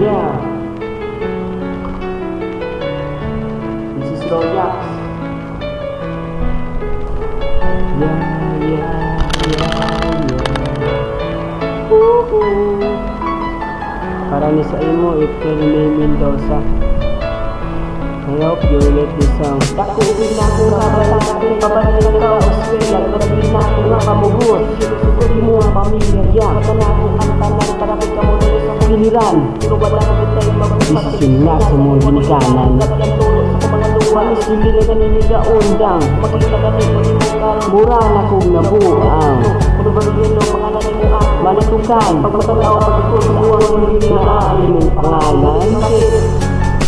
Yeah. This is Royax. Yeah. Para ni sa imo, April May Mendoza. I hope you relate this song. Dako ubig na akong kabataan, pabalan ka o eskwela, grabe na ako nga kamugot. Sugod mo ang pamilya, mata na akong antanan para kay kamulo sa Piliran. pero wala kami tayo magpapatid. Isisinla sa mga ginikanan. Lagyan tulog sa mga luwa, Panis hindi na naniniga undang. makita natin kung di mo karoon. Mura na kong nabuang. Kung ba rin yung mga nanin mo ako, Malitukan. pagpatalaw ang pagkakot sa buwan ng hindi na Naalim ang pangalan.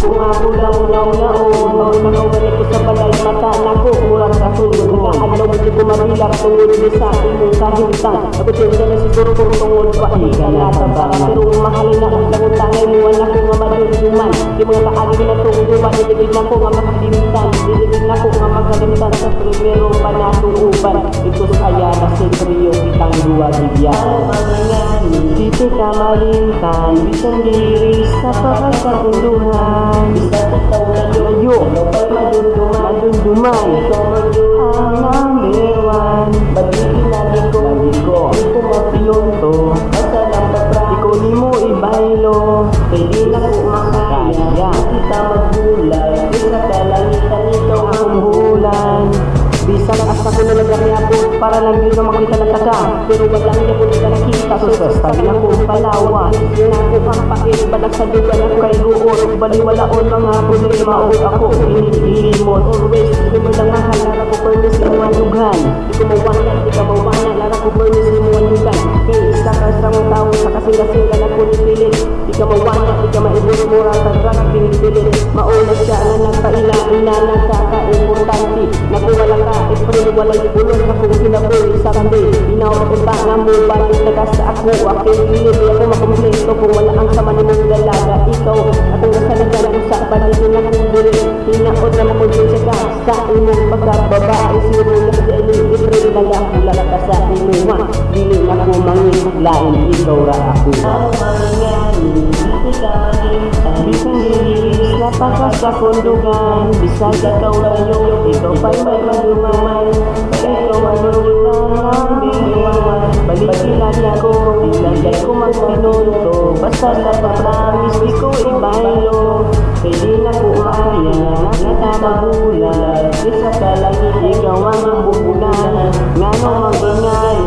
kung ako lang naon, magkakawalik ko sa balay mata na ko, murang kasunod na adlaw mo ko mabilak tungod ni sa imong kahimtang. Ako tinda na siguro kung tungod pa ika na tabang. Pero mahalin na ang langon tangay mo wala ko nga madulduman. Di mga kaagi na tungguban, ilibig na ko nga makalimtan. Ilibig na ko nga makalimtan sa primero pa na tuuban. Ito saya na sentryo kitang duwa bigyan. Dito ka malintan, bisang diri sa pagkakunduhan. Bisa titaw na Layo, pa'y madulduman. madunduman. Ang number one. Bagitin natin ko, ito mapilonto. Basta lang paprati Ikaw ni mo ibaylo. pwede na ko makaya. Kaya. Kita magbulay, isa kalangitan ikaw ang Ang bulan. Bisa na asa ko nalagyan niya po para lang yun na makita ng taga. pero walang niya po nila nakita. Sus, tabi na po palawa. Yun ako ang pakit, balag sa lugar ako kay Ruor. Baliwalaon mga problema o ako. Inilimot. Always, di mo lang mahal, lara ko permis mo ang Dugan. Di ko mawanan, di ka mawanan, lara ko permis mo ang lugar. Kay isa ka sa mga tao, sa kasing-kasing na punipilit. Di ka mawanan, di ka maibos mo ratag-rat, pinipilit. Mauna siya na nagpaila-ila, nagkaka-importante. Nakuwala ka, April, walay bulon sa kung kinaboy, Sunday. Inawag ko ba nga mo, balik na ka sa ako. Aking pilit, di ako makumpleto kung wala ang sama ni mong dalaga. Ikaw, akong kasalagan ko sa paligid na kong dili. Hinaot na makumpleto ka sa imong pagkababae. Siro na sa iling April, nagakula ka sa imuha. Dili na ko mangitlain, ikaw ra ako. Bisang diris na pagkakundugan. Bisag ikaw layo, ikaw pa'y may maluman. Ikaw maluman, binuwan. Balikin lagi ako, lagi ko magpinunto. Basta sa papramis, di ko ibaylo. Pwede na ko makaya, nakamagulat. Isa ka lagi, ikaw ang bubulan. Nga nung mag-ingay,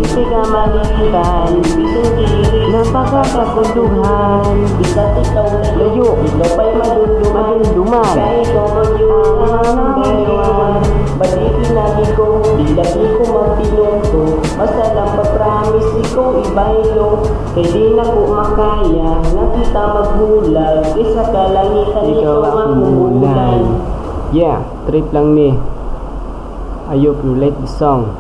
di ka malitan. Bisang diris na pagkakundugan. Bisa ikaw na Layo, ikaw pa'y madunduman. madunduman. Kahit ikaw mag-iwan, balikin lagi ko, di lagi ko magpinunto. Basta lang pa-promise, ikaw ibaylo. Pwede na ko makaya, nakita magbulag. Isa kalangitan, Ikaw ang umulan. Yeah, trip lang ni. I hope you like the song.